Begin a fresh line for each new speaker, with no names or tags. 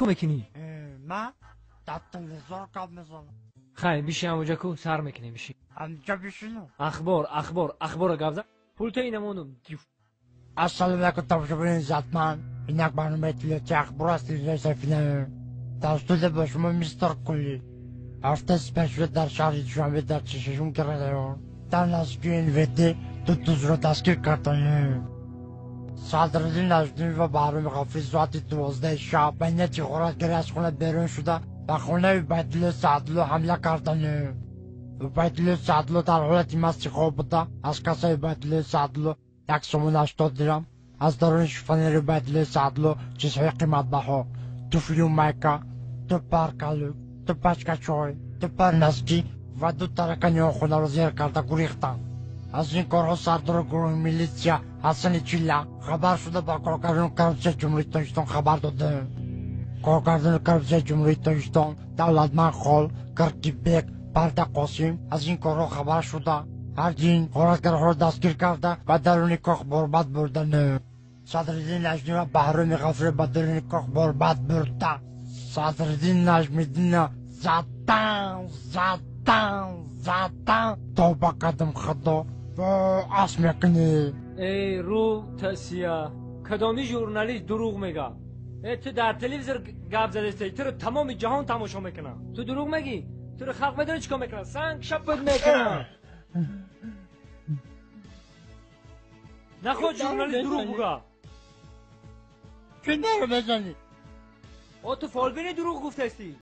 میکنی؟
من در تلویزیون کار میزنم.
خیلی بیشی همونجا کو سر میکنی بیشی.
همینجا بشینم.
اخبار گفت. پولت اینمونو.
السلام علیکم تماشاگران عزتمند. اینک برنامه تلویزیونی اخبار است رئیس فیلم توسط به شما میستر کلی. هفته سپشل در شهر دوشنبه در چششون کردن. در نزدیکی الوتی دوز رو دستگیر کردن. صدرالدین نجمی و بهرام غفوری ساعت 12 شب به نیت خوراکگری از خونه بیرون شده و خونه عبیدالله سعدلو حمله کردن. عبیدالله سعدلو در حالت مست خواب بوده. از کاسه عبیدالله سعدلو 180 درم، از درون شوفانیر عبیدالله سعدلو چیزهای قیمت بها، توفلی میکا، دو پرکالو، دو پشکه چای، دو پرنسکی و دو ترکانی خونه رو زیر کرده گریختن. از این کارها سردار گروه میلیسیا حسن چیلا خبر شده با کارگردان کرپسه جمهوری تاجیکستان خبر داده. کارگردان کرپسه جمهوری تاجیکستان دولتمند خال کرکیبک پرده قاسم از این کارها خبر شده. هر دین غارتگرها را دستگیر کرده و درون کاخ برباد بردن. صدرالدین نجمی و بهرام غفوری به درون کاخ برباد برده. صدرالدین نجمیدین زدن تا با قدم خدا و عصم میکنی.
ای رو تسیا کدامی ژورنالیست دروغ میگه؟ تو در تلویزیون گپ زدی تو رو تمام جهان تماشا میکنه. تو دروغ میگی؟ تو رو خلق میدونی چیکار میکنه؟ سنگ شپت میکنه. نخود ژورنالیست دروغ بگه.
چه دارو بزنی؟
تو فالبینی دروغ گفته استی.